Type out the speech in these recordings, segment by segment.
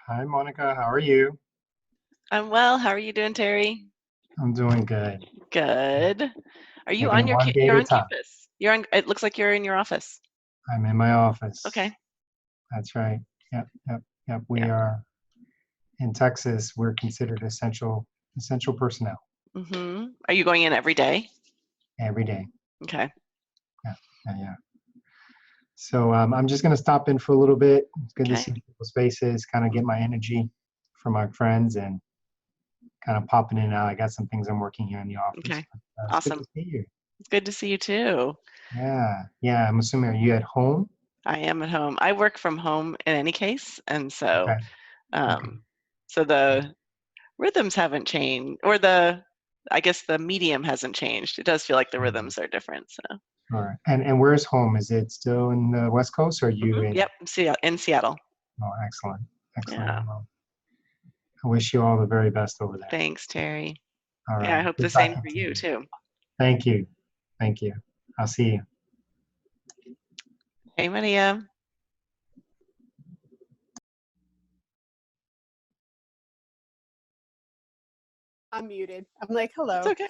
Hi, Monica. How are you? I'm well. How are you doing, Terry? I'm doing good. Good. Are you Taking on it one day you're at a on time. campus? It looks like you're in your office. I'm in my office. Okay. That's right. Yep, yep, yep. We Yeah. are in Texas. We're considered essential personnel Are you going in every day? every day. Okay. Yeah, yeah, yeah. So I'm just going to stop in for a little bit. It's good to Okay. see people's faces, kind of get my energy from my friends, and kind of popping in and out. I got some things I'm working here in the office. Okay. But, it's good to Awesome. see you. It's good to see you too. Yeah, yeah. I'm assuming, are you at home? I am at home. I work from home in any case, and Okay, okay. um so the rhythms haven't changed, or I guess the medium hasn't changed. It does feel like the Mhm. rhythms are different. So Sure. And where's home? Is it still in the West Coast or are you in? Yep, in Seattle. Oh, excellent. Excellent. Yeah. Well, I wish you all the very best over there. Thanks, Terry. All Yeah, I right. hope the Good same talking for to you you. too. Thank you. Thank you. I'll see you. Hey, Maria. I'm muted. I'm like, It's hello. okay.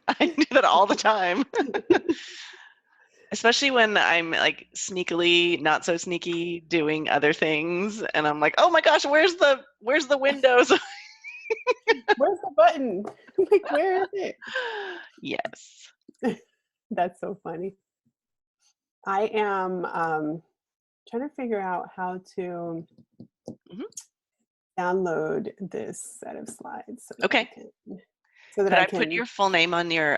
I do that all the time. Especially when I'm like sneakily, not so sneaky, doing other things, and I'm like, oh my gosh, where's the Windows? Where's the button? I'm like, where is it? Yes. That's so funny. I am trying to figure out how to Mhm. download this set of slides Okay. so that Could I I put can. your full name on your?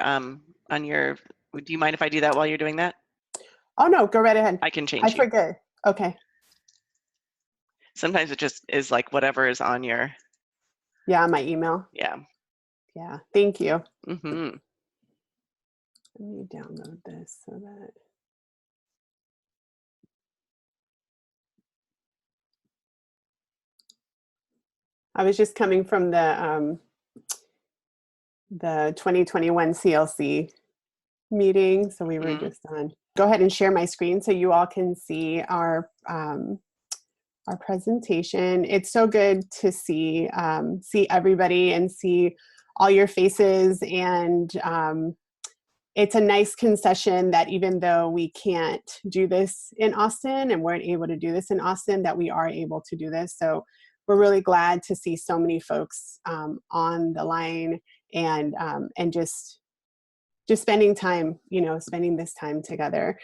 Do you mind if I do that while you're doing that? Oh no, go right ahead. I can I change you. forget. Okay. Sometimes it just is like whatever is on your. Yeah, my email. Yeah. Yeah. Thank you. Mm-hmm. Let me download this so that. I was just coming from the 2021 CLC meeting, so we were Mm-hmm. just on. Go ahead and share my screen so you all can see our presentation. It's so good to see everybody and see all your faces, and it's a nice concession that even though we can't do this in Austin and weren't able to do this in Austin, that we are able to do this. So we're really glad to see so many folks on the line and just spending time, spending this time together.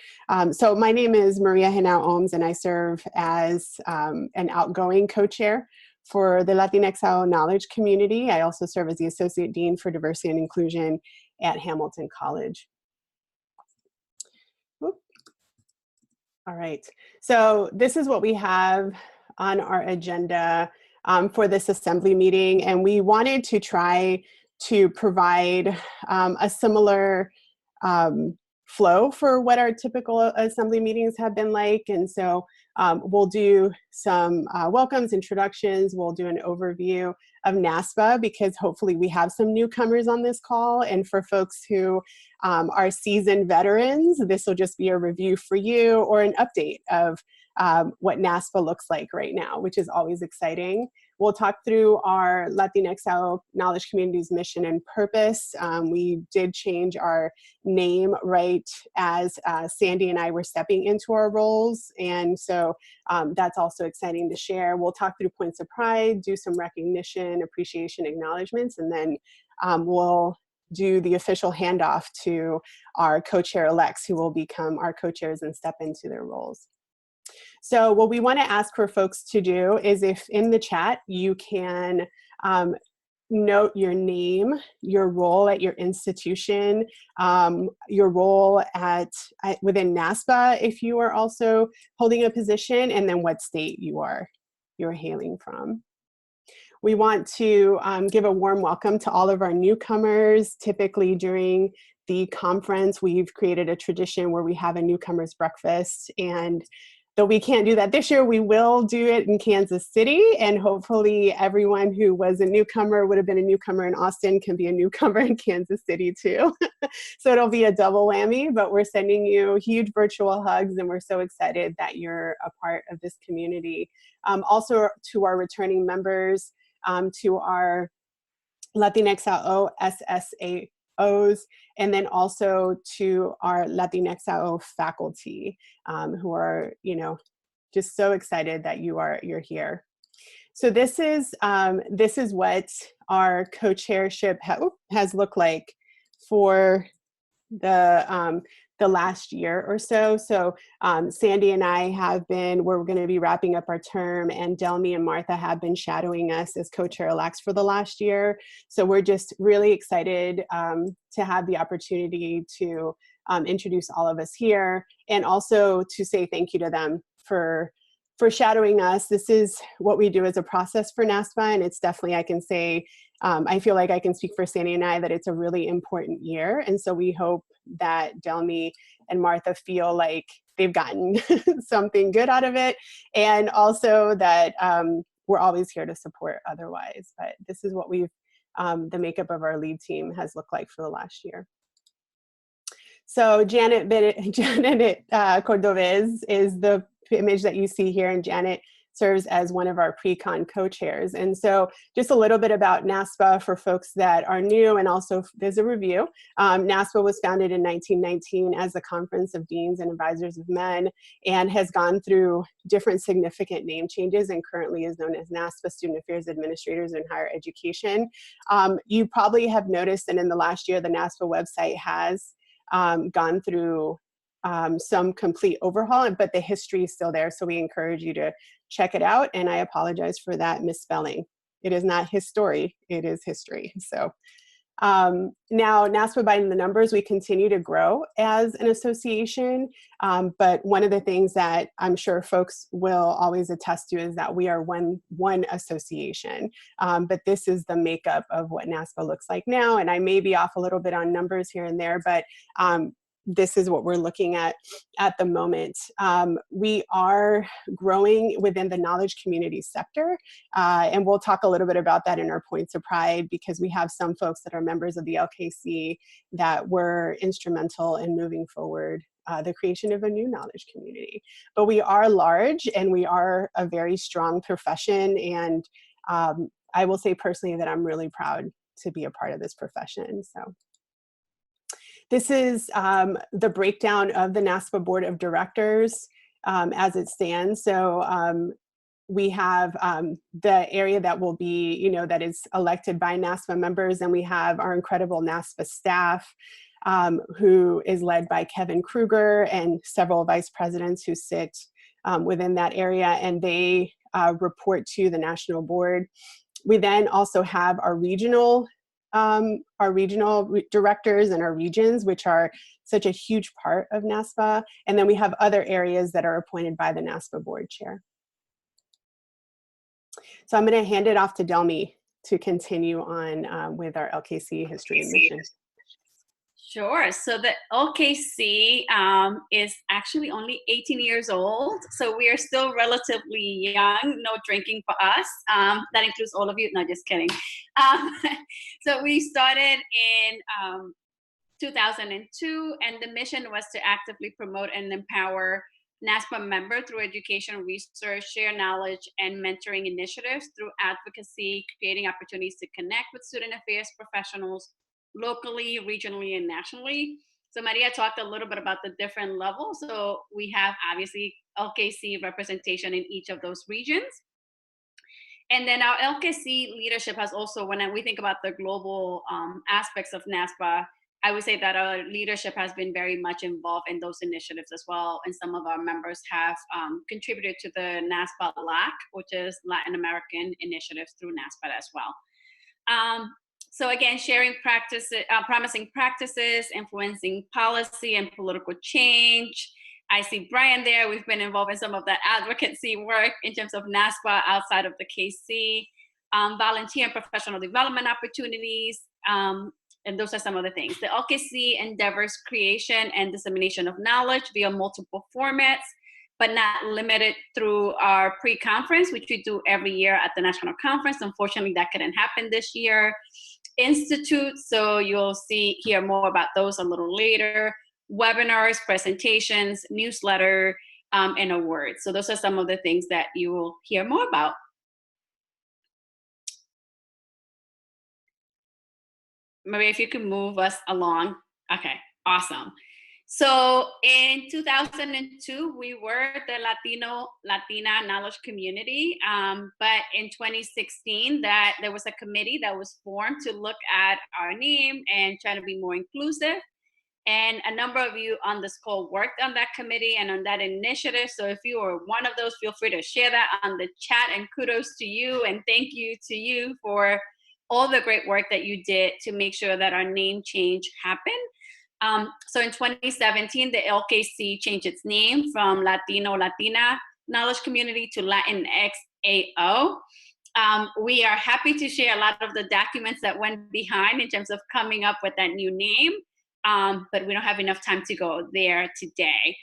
So my name is Maria Henao Ohms, and I serve as an outgoing co-chair for the Latinx Knowledge Community. I also serve as the Associate Dean for Diversity and Inclusion at Hamilton College. Whoop. All right, so this is what we have on our agenda for this assembly meeting, and we wanted to try to provide a similar flow for what our typical assembly meetings have been like. And so we'll do some welcomes, introductions, we'll do an overview of NASPA, because hopefully we have some newcomers on this call. And for folks who are seasoned veterans, this will just be a review for you or an update of what NASPA looks like right now, which is always exciting. We'll talk through our Latinx Knowledge Community's mission and purpose. We did change our name right as Sandy and I were stepping into our roles. And so that's also exciting to share. We'll talk through points of pride, do some recognition, appreciation, acknowledgements, and then we'll do the official handoff to our co-chair elects, who will become our co-chairs and step into their roles. So what we want to ask for folks to do is, if in the chat you can note your name, your role at your institution, your role within NASPA if you are also holding a position, and then what state you're hailing from. We want to give a warm welcome to all of our newcomers. Typically during the conference, we've created a tradition where we have a newcomers breakfast, and though we can't do that this year, we will do it in Kansas City, and hopefully everyone who was a newcomer, would have been a newcomer in Austin, can be a newcomer in Kansas City too. So it'll be a double whammy, but we're sending you huge virtual hugs, and we're so excited that you're a part of this community. Also to our returning members, to our Latinx SSAOs, and then also to our Latinx faculty, who are, just so excited that you're here. So this is what our co-chairship has looked like for the last year or so. So Sandy and I we're going to be wrapping up our term, and Delmy and Martha have been shadowing us as co-chair-elects for the last year. So we're just really excited to have the opportunity to introduce all of us here, and also to say thank you to them for shadowing us. This is what we do as a process for NASPA, and it's definitely, I can say, I feel like I can speak for Sandy and I that it's a really important year. And so we hope that Delmy and Martha feel like they've gotten something good out of it, and also that we're always here to support otherwise. But this is what the makeup of our lead team has looked like for the last year. So Janet Cordovez is the image that you see here, and Janet serves as one of our pre-con co-chairs. And so just a little bit about NASPA for folks that are new, and also there's a review. NASPA was founded in 1919 as the Conference of Deans and Advisors of Men, and has gone through different significant name changes, and currently is known as NASPA, Student Affairs Administrators in Higher Education. You probably have noticed that in the last year, the NASPA website has gone through some complete overhaul, but the history is still there. So we encourage you to check it out. And I apologize for that misspelling. It is not history, it is history. So now NASPA, by the numbers, we continue to grow as an association. But one of the things that I'm sure folks will always attest to is that we are one association. But this is the makeup of what NASPA looks like now. And I may be off a little bit on numbers here and there, but this is what we're looking at the moment. We are growing within the knowledge community sector, and we'll talk a little bit about that in our points of pride, because we have some folks that are members of the LKC that were instrumental in moving forward the creation of a new knowledge community. But we are large, and we are a very strong profession, and I will say personally that I'm really proud to be a part of this profession. So this is the breakdown of the NASPA Board of Directors as it stands. So we have the area that will be, that is elected by NASPA members, and we have our incredible NASPA staff, who is led by Kevin Kruger and several vice presidents who sit within that area, and they report to the national board. We then also have our regional directors and our regions, which are such a huge part of NASPA. And then we have other areas that are appointed by the NASPA board chair. So I'm going to hand it off to Delmy to continue on with our LKC history and mission. Sure. So the LKC is actually only 18 years old. So we are still relatively young, no drinking for us. That includes all of you. No, just kidding. So we started in 2002, and the mission was to actively promote and empower NASPA members through education, research, share knowledge, and mentoring initiatives through advocacy, creating opportunities to connect with student affairs professionals locally, regionally, and nationally. So Maria talked a little bit about the different levels. So we have obviously LKC representation in each of those regions. And then our LKC leadership has also, when we think about the global aspects of NASPA, I would say that our leadership has been very much involved in those initiatives as well. And some of our members have contributed to the NASPA LAC, which is Latin American initiatives through NASPA as well. So again, sharing practices, promising practices, influencing policy and political change. I see Brian there. We've been involved in some of that advocacy work in terms of NASPA outside of the KC, volunteer and professional development opportunities, and those are some of the things. The LKC endeavors creation and dissemination of knowledge via multiple formats, but not limited through our pre-conference, which we do every year at the national conference. Unfortunately, that couldn't happen this year. Institute, so you'll hear more about those a little later. Webinars, presentations, newsletter, and awards. So those are some of the things that you will hear more about. Maria, if you could move us along. Okay, awesome. So in 2002, we were the Latina knowledge community, but in 2016, there was a committee that was formed to look at our name and try to be more inclusive. And a number of you on this call worked on that committee and on that initiative. So if you are one of those, feel free to share that on the chat, and kudos to you and thank you to you for all the great work that you did to make sure that our name change happened. So in 2017, the LKC changed its name from Latina Knowledge Community to Latinx AO. We are happy to share a lot of the documents that went behind in terms of coming up with that new name, but we don't have enough time to go there today.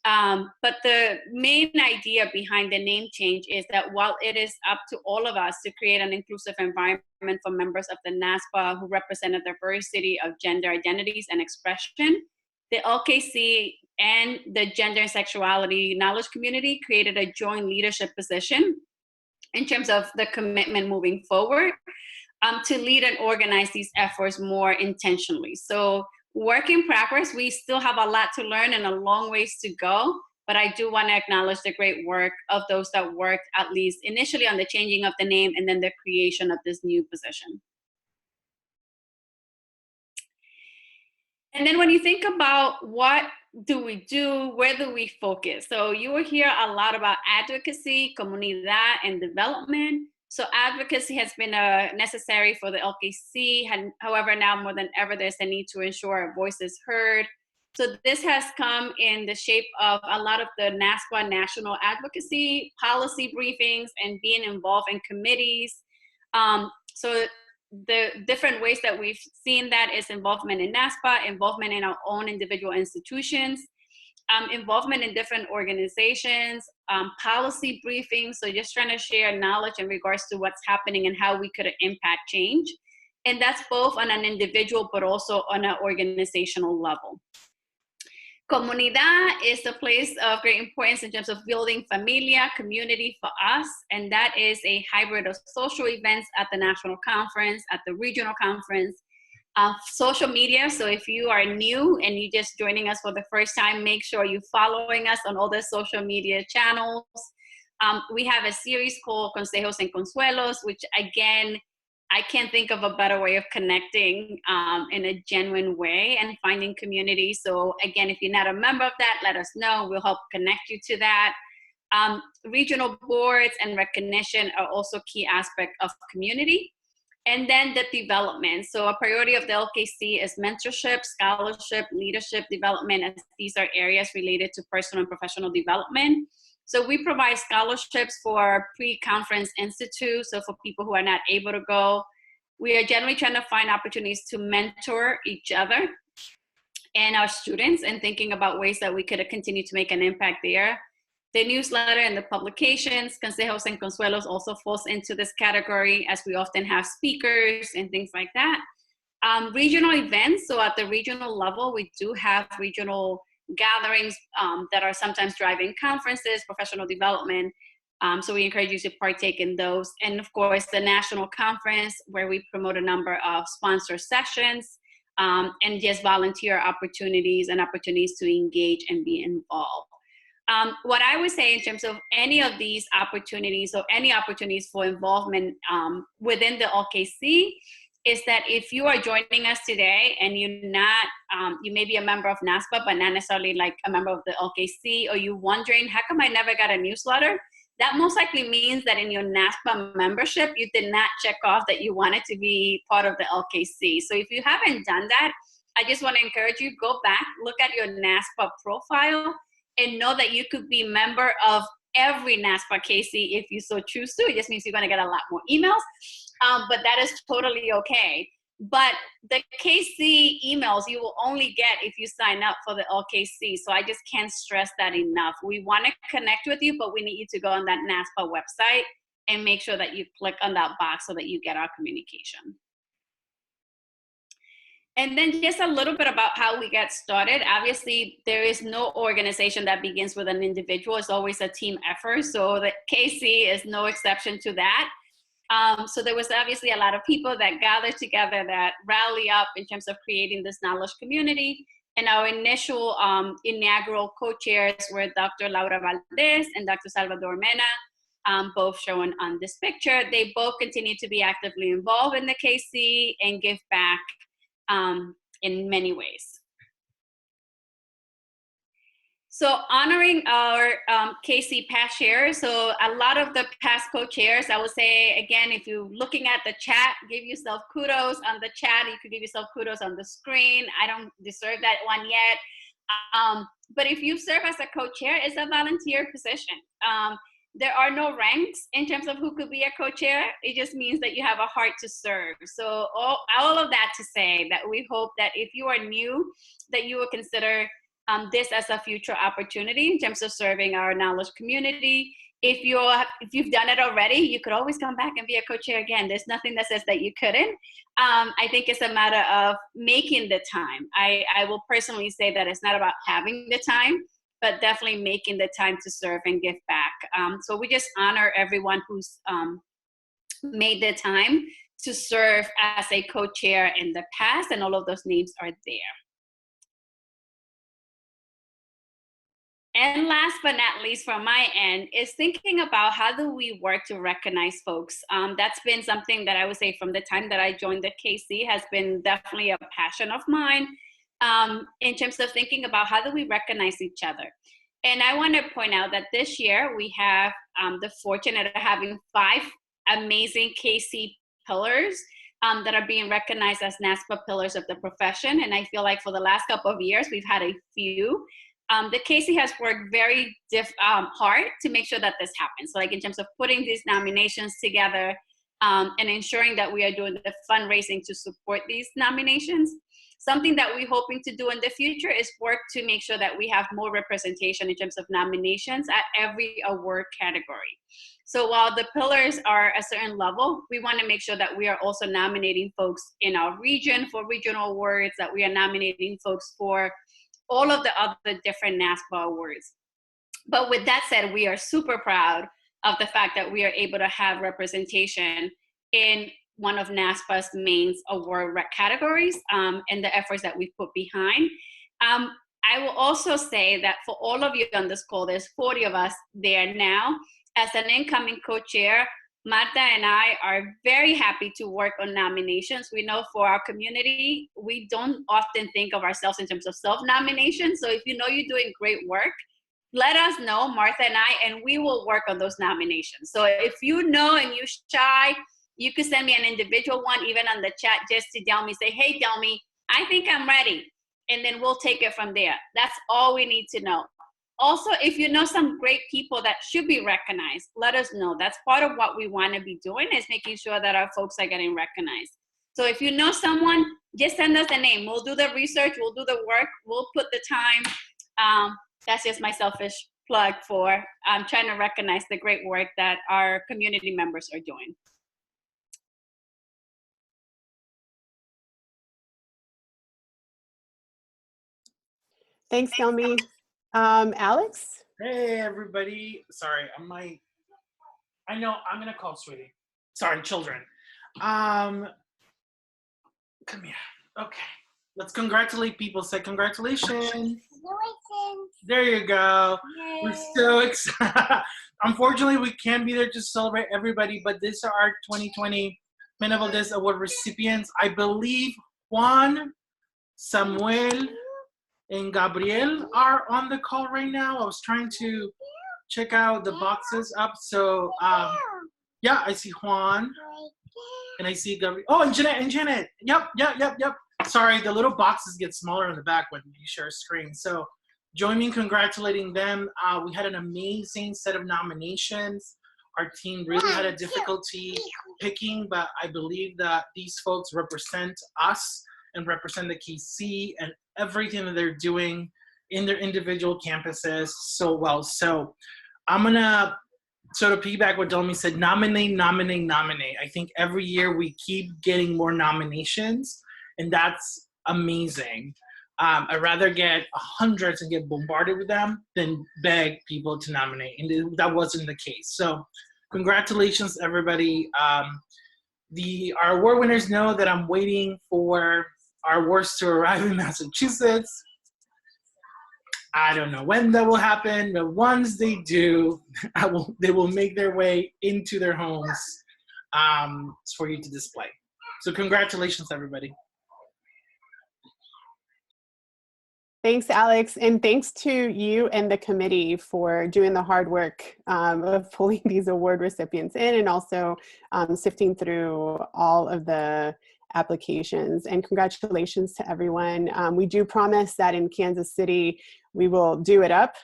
But the main idea behind the name change is that while it is up to all of us to create an inclusive environment for members of the NASPA who represent a diversity of gender identities and expression, the LKC and the gender and sexuality knowledge community created a joint leadership position in terms of the commitment moving forward to lead and organize these efforts more intentionally. So work in progress, we still have a lot to learn and a long ways to go, but I do want to acknowledge the great work of those that worked at least initially on the changing of the name and then the creation of this new position. And then when you think about what do we do, where do we focus? So you will hear a lot about advocacy, comunidad, and development. So advocacy has been necessary for the LKC. However, now more than ever, there's a need to ensure our voice is heard. So this has come in the shape of a lot of the NASPA national advocacy, policy briefings, and being involved in committees. So the different ways that we've seen that is involvement in NASPA, involvement in our own individual institutions, involvement in different organizations, policy briefings, so just trying to share knowledge in regards to what's happening and how we could impact change. And that's both on an individual, but also on an organizational level. Comunidad is a place of great importance in terms of building familia, community for us, and that is a hybrid of social events at the national conference, at the regional conference, social media. So if you are new and you're just joining us for the first time, make sure you're following us on all the social media channels. We have a series called Consejos and Consuelos, which again, I can't think of a better way of connecting in a genuine way and finding community. So again, if you're not a member of that, let us know. We'll help connect you to that. Regional boards and recognition are also key aspects of community. And then the development. So a priority of the LKC is mentorship, scholarship, leadership development, as these are areas related to personal and professional development. So we provide scholarships for pre-conference institutes, so for people who are not able to go. We are generally trying to find opportunities to mentor each other and our students and thinking about ways that we could continue to make an impact there. The newsletter and the publications, Consejos and Consuelos, also falls into this category as we often have speakers and things like that. Regional events, so at the regional level, we do have regional gatherings that are sometimes driving conferences, professional development. So we encourage you to partake in those. And of course, the national conference where we promote a number of sponsor sessions and just volunteer opportunities and opportunities to engage and be involved. What I would say in terms of any of these opportunities or any opportunities for involvement within the LKC is that if you are joining us today and you're not, you may be a member of NASPA, but not necessarily like a member of the LKC, or you're wondering, how come I never got a newsletter? That most likely means that in your NASPA membership, you did not check off that you wanted to be part of the LKC. So if you haven't done that, I just want to encourage you, go back, look at your NASPA profile, and know that you could be a member of every NASPA KC if you so choose to. It just means you're going to get a lot more emails. But that is totally okay. But the KC emails you will only get if you sign up for the LKC. So I just can't stress that enough. We want to connect with you, but we need you to go on that NASPA website and make sure that you click on that box so that you get our communication. And then just a little bit about how we get started. Obviously, there is no organization that begins with an individual. It's always a team effort. So the KC is no exception to that. So there was obviously a lot of people that gathered together that rally up in terms of creating this knowledge community. And our initial inaugural co-chairs were Dr. Laura Valdez and Dr. Salvador Mena, both shown on this picture. They both continue to be actively involved in the KC and give back in many ways. So honoring our KC past chairs, so a lot of the past co-chairs, I would say, again, if you're looking at the chat, give yourself kudos on the chat. You could give yourself kudos on the screen. I don't deserve that one yet. But if you serve as a co-chair, it's a volunteer position. There are no ranks in terms of who could be a co-chair. It just means that you have a heart to serve. So all of that to say that we hope that if you are new, that you will consider this as a future opportunity in terms of serving our knowledge community. If you've done it already, you could always come back and be a co-chair again. There's nothing that says that you couldn't. I think it's a matter of making the time. I will personally say that it's not about having the time, but definitely making the time to serve and give back. So we just honor everyone who's made the time to serve as a co-chair in the past, and all of those names are there. And last but not least from my end is thinking about how do we work to recognize folks. That's been something that I would say from the time that I joined the KC has been definitely a passion of mine in terms of thinking about how do we recognize each other. And I want to point out that this year we have the fortune of having 5 amazing KC pillars that are being recognized as NASPA pillars of the profession. And I feel like for the last couple of years, we've had a few. The KC has worked very hard to make sure that this happens. So like in terms of putting these nominations together and ensuring that we are doing the fundraising to support these nominations. Something that we're hoping to do in the future is work to make sure that we have more representation in terms of nominations at every award category. So while the pillars are a certain level, we want to make sure that we are also nominating folks in our region for regional awards, that we are nominating folks for all of the other different NASPA awards. But with that said, we are super proud of the fact that we are able to have representation in one of NASPA's main award categories and the efforts that we put behind. I will also say that for all of you on this call, there's 40 of us there now. As an incoming co-chair, Marta and I are very happy to work on nominations. We know for our community, we don't often think of ourselves in terms of self-nomination. So if you know you're doing great work, let us know, Martha and I, and we will work on those nominations. So if you know and you're shy, you could send me an individual one, even on the chat, just to Delmy, say, hey, Delmy, I think I'm ready. And then we'll take it from there. That's all we need to know. Also, if you know some great people that should be recognized, let us know. That's part of what we want to be doing, is making sure that our folks are getting recognized. So if you know someone, just send us a name. We'll do the research, we'll do the work, we'll put the time. That's just my selfish plug for trying to recognize the great work that our community members are doing. Thanks, Delmy. Alex? Hey, everybody. Sorry, I know, I'm going to call Sweetie. Sorry, children. Come here. Okay. Let's congratulate people. Say congratulations. Congratulations. There you go. Yay. We're so excited. Unfortunately, we can't be there to celebrate everybody, but these are our 2020 Benevolence Award recipients. I believe Juan, Samuel, and Gabriel are on the call right now. I was trying to check out the boxes up. So, yeah, I see Juan. And I see Gabriel. Oh, and Janet. Yep. Sorry, the little boxes get smaller in the back when you share a screen. So join me in congratulating them. We had an amazing set of nominations. Our team really had a difficulty picking, but I believe that these folks represent us and represent the KC and everything that they're doing in their individual campuses so well. So I'm gonna sort of piggyback what Delmy said, nominate. I think every year we keep getting more nominations, and that's amazing. I'd rather get hundreds and get bombarded with them than beg people to nominate, and that wasn't the case. So congratulations, everybody. Our award winners know that I'm waiting for our awards to arrive in Massachusetts. I don't know when that will happen, but once they do, they will make their way into their homes for you to display. So congratulations, everybody. Thanks, Alex, and thanks to you and the committee for doing the hard work of pulling these award recipients in and also sifting through all of the applications. And congratulations to everyone. We do promise that in Kansas City, we will do it up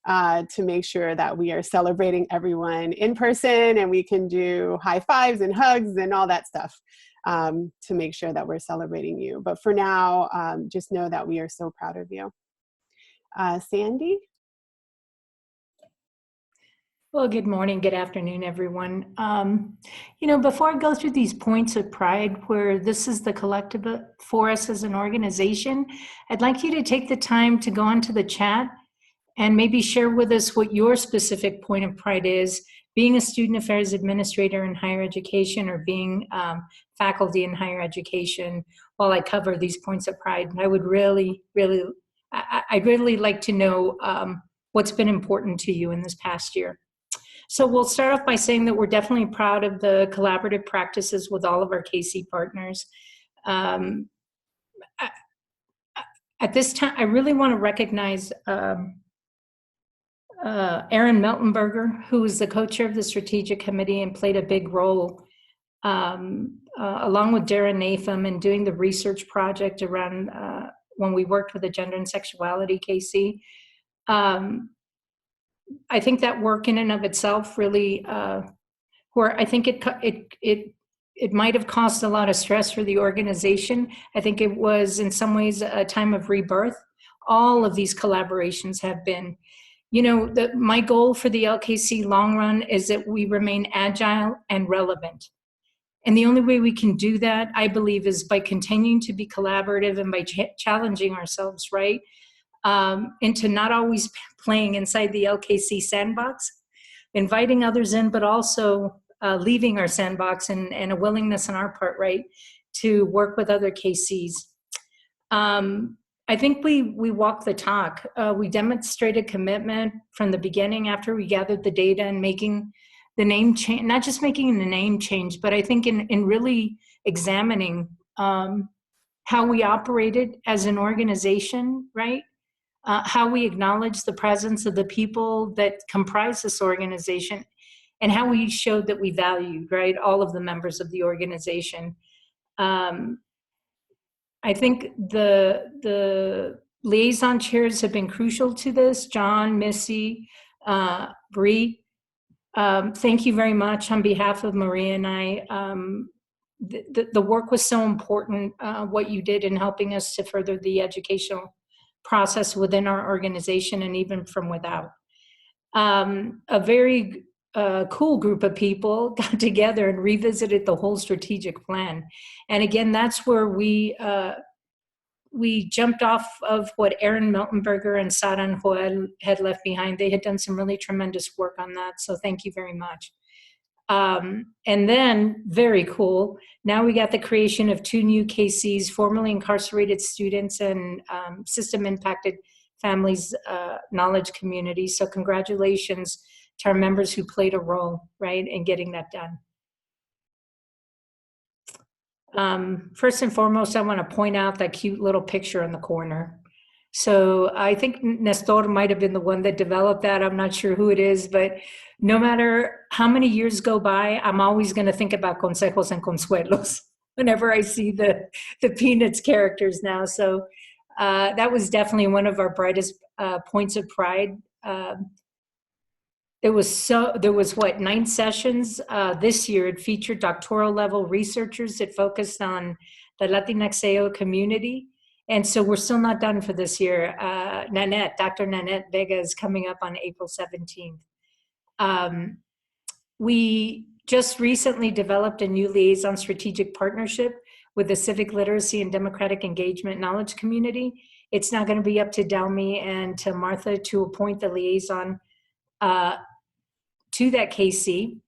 to make sure that we are celebrating everyone in person, and we can do high fives and hugs and all that stuff to make sure that we're celebrating you. But for now, just know that we are so proud of you. Sandy? Well, good morning, good afternoon, everyone. You know, before I go through these points of pride, where this is the collective for us as an organization, I'd like you to take the time to go onto the chat and maybe share with us what your specific point of pride is, being a student affairs administrator in higher education or being faculty in higher education while I cover these points of pride. And I would I'd really like to know what's been important to you in this past year. So we'll start off by saying that we're definitely proud of the collaborative practices with all of our KC partners. At this time, I really want to recognize Erin Meltenberger, who is the co-chair of the strategic committee and played a big role along with Darren Natham in doing the research project around when we worked with the gender and sexuality KC. I think that work in and of itself really, where I think it might have caused a lot of stress for the organization. I think it was in some ways a time of rebirth. All of these collaborations have been, you know, my goal for the LKC long run is that we remain agile and relevant. And the only way we can do that, I believe, is by continuing to be collaborative and by challenging ourselves, right? Into not always playing inside the LKC sandbox, inviting others in, but also leaving our sandbox and a willingness on our part, right, to work with other KCs. I think we walked the talk. We demonstrated commitment from the beginning after we gathered the data and making the name change, not just making the name change, but I think in really examining how we operated as an organization, right? How we acknowledge the presence of the people that comprise this organization, and how we showed that we valued, right, all of the members of the organization. I think the liaison chairs have been crucial to this. John, Missy, Bree, thank you very much on behalf of Maria and I. The work was so important, what you did in helping us to further the educational process within our organization and even from without. A very cool group of people got together and revisited the whole strategic plan. And again, that's where we jumped off of what Erin Meltenberger and Sara and Joel had left behind. They had done some really tremendous work on that. So thank you very much. And then, very cool, now we got the creation of 2 new KCs, formerly incarcerated students and system impacted families knowledge community. So congratulations to our members who played a role, right, in getting that done. First and foremost, I want to point out that cute little picture in the corner. So I think Nestor might have been the one that developed that. I'm not sure who it is, but no matter how many years go by, I'm always going to think about consejos and consuelos whenever I see the Peanuts characters now. So that was definitely one of our brightest points of pride. there was what, 9 sessions this year. It featured doctoral level researchers that focused on the Latinx AO community. And so we're still not done for this year. Dr. Nanette Vega is coming up on April 17th. We just recently developed a new liaison strategic partnership with the civic literacy and democratic engagement knowledge community. It's now going to be up to Dalmi and to Martha to appoint the liaison to that KC.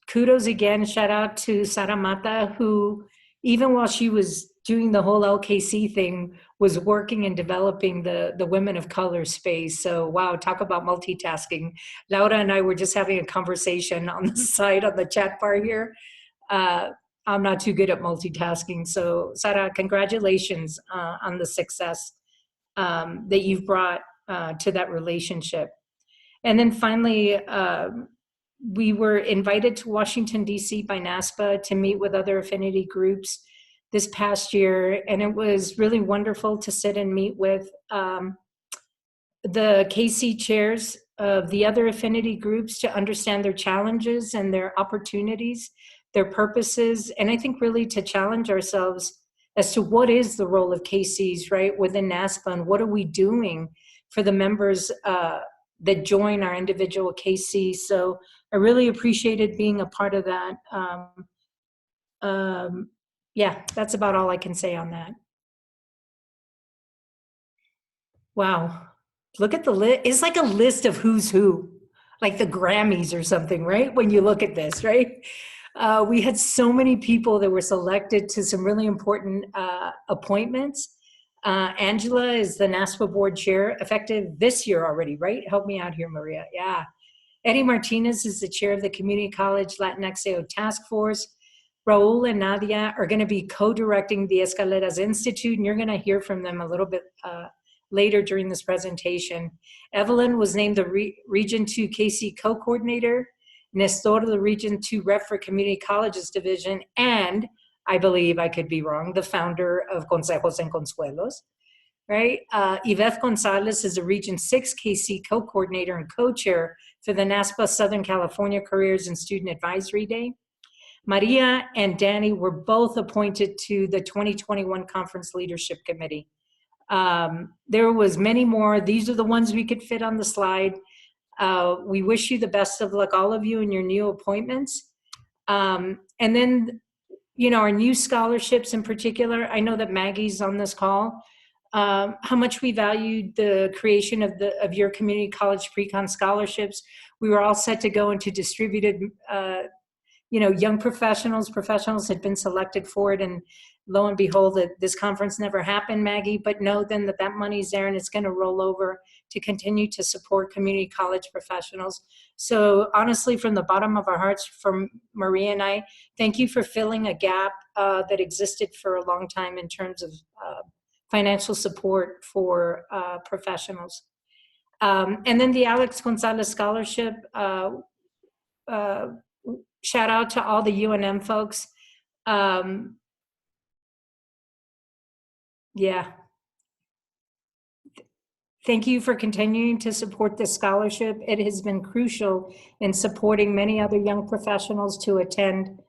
Kudos again, shout out to Sara Mata, who even while she was doing the whole LKC thing, was working and developing the women of color space. So wow, talk about multitasking. Laura and I were just having a conversation on the side on the chat bar here. I'm not too good at multitasking. So Sara, congratulations on the success that you've brought to that relationship. And then finally, we were invited to Washington, D.C. by NASPA to meet with other affinity groups this past year. And it was really wonderful to sit and meet with the KC chairs of the other affinity groups to understand their challenges and their opportunities, their purposes, and I think really to challenge ourselves as to what is the role of KCs, right, within NASPA, and what are we doing for the members that join our individual KC. So I really appreciated being a part of that. Yeah, that's about all I can say on that. Wow, look at the list. It's like a list of who's who, like the Grammys or something, right? When you look at this, right? We had so many people that were selected to some really important appointments. Angela is the NASPA board chair, effective this year already, right? Help me out here, Maria. Yeah. Eddie Martinez is the chair of the Community College Latinx AO Task Force. Raul and Nadia are going to be co-directing the Escaleras Institute, and you're going to hear from them a little bit later during this presentation. Evelyn was named the Region 2 KC co-coordinator, Nestor the Region 2 rep for Community Colleges Division, and I believe, I could be wrong, the founder of Consejos en Consuelos, right? Yvette Gonzalez is a Region 6 KC co-coordinator and co-chair for the NASPA Southern California Careers and Student Advisory Day. Maria and Danny were both appointed to the 2021 Conference Leadership Committee. There was many more. These are the ones we could fit on the slide. We wish you the best of luck, all of you, in your new appointments. And then, you know, our new scholarships in particular, I know that Maggie's on this call, how much we valued the creation of your community college pre-con scholarships. We were all set to go into distributed, you know, young professionals had been selected for it, and lo and behold, this conference never happened, Maggie, but know then that that money's there and it's going to roll over to continue to support community college professionals. So honestly, from the bottom of our hearts, from Maria and I, thank you for filling a gap that existed for a long time in terms of financial support for professionals. And then the Alex Gonzalez Scholarship, shout out to all the UNM folks. Yeah. Thank you for continuing to support this scholarship. It has been crucial in supporting many other young professionals to attend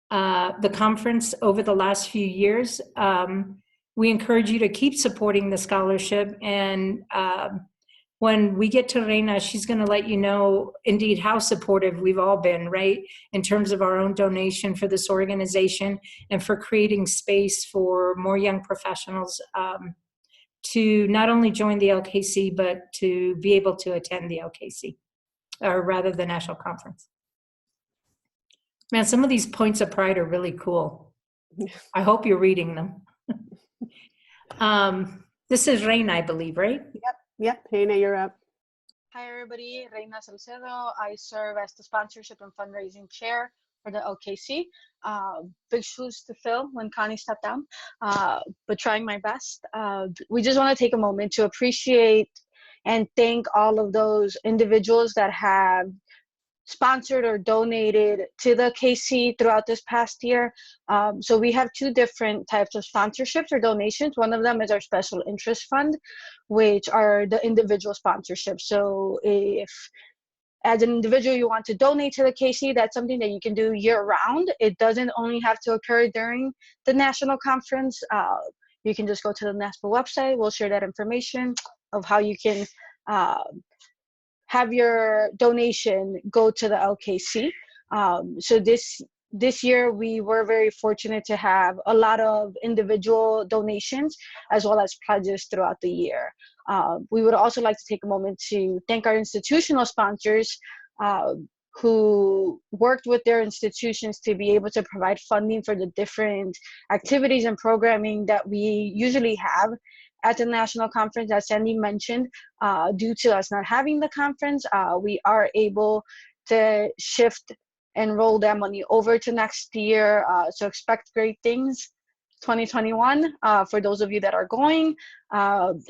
the conference over the last few years. We encourage you to keep supporting the scholarship, and when we get to Reina, she's going to let you know indeed how supportive we've all been, right, in terms of our own donation for this organization and for creating space for more young professionals to not only join the LKC, but to be able to attend the LKC, or rather the national conference. Man, some of these points of pride are really cool. I hope you're reading them. This is Reina, I believe, right? Yep, Reina, you're up. Hi, everybody. Reina Salcedo. I serve as the sponsorship and fundraising chair for the LKC. Big shoes to fill when Connie stepped down, but trying my best. We just want to take a moment to appreciate and thank all of those individuals that have sponsored or donated to the KC throughout this past year. So we have two different types of sponsorships or donations. One of them is our special interest fund, which are the individual sponsorships. So if as an individual you want to donate to the KC, that's something that you can do year round. It doesn't only have to occur during the national conference. You can just go to the NASPA website. We'll share that information of how you can have your donation go to the LKC. So this year we were very fortunate to have a lot of individual donations as well as pledges throughout the year. We would also like to take a moment to thank our institutional sponsors who worked with their institutions to be able to provide funding for the different activities and programming that we usually have at the national conference. As Sandy mentioned, due to us not having the conference, we are able to shift and roll that money over to next year. So expect great things 2021 for those of you that are going.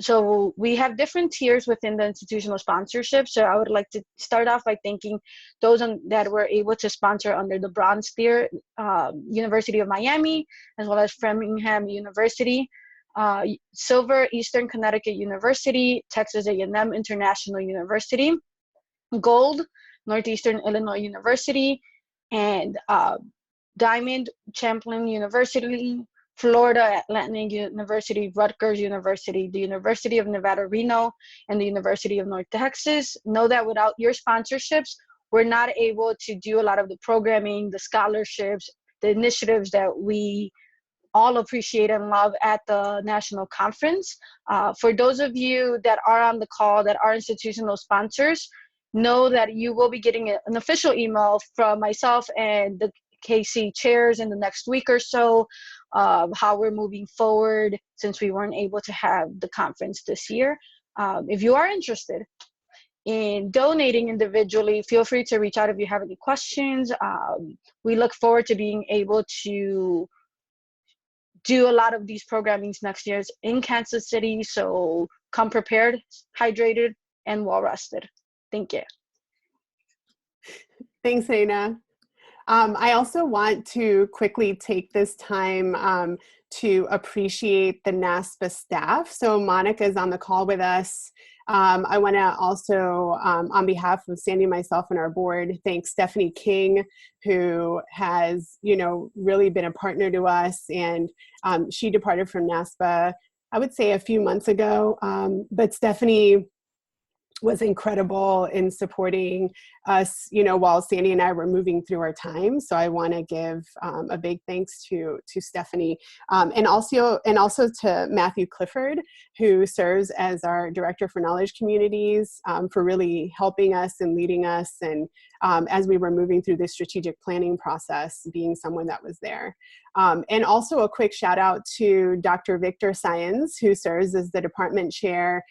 So we have different tiers within the institutional sponsorship. So I would like to start off by thanking those that were able to sponsor under the bronze tier, University of Miami, as well as Framingham University. Silver, Eastern Connecticut University, Texas A&M International University. Gold, Northeastern Illinois University, and Diamond, Champlain University, Florida Atlantic University, Rutgers University, the University of Nevada, Reno, and the University of North Texas. Know that without your sponsorships, we're not able to do a lot of the programming, the scholarships, the initiatives that we all appreciate and love at the national conference. For those of you that are on the call that are institutional sponsors, know that you will be getting an official email from myself and the KC chairs in the next week or so of how we're moving forward since we weren't able to have the conference this year. If you are interested in donating individually, feel free to reach out if you have any questions. We look forward to being able to do a lot of these programmings next year in Kansas City. So come prepared, hydrated, and well rested. Thank you. Thanks, Aina. I also want to quickly take this time to appreciate the NASPA staff. So Monica is on the call with us. I want to also, on behalf of Sandy and myself and our board, thank Stephanie King, who has, really been a partner to us. And she departed from NASPA, I would say a few months ago. But Stephanie was incredible in supporting us, while Sandy and I were moving through our time. So I want to give a big thanks to Stephanie, and also to Matthew Clifford, who serves as our Director for Knowledge Communities, for really helping us and leading us, and as we were moving through this strategic planning process, being someone that was there. And also a quick shout out to Dr. Victor Sáenz, who serves as the department chair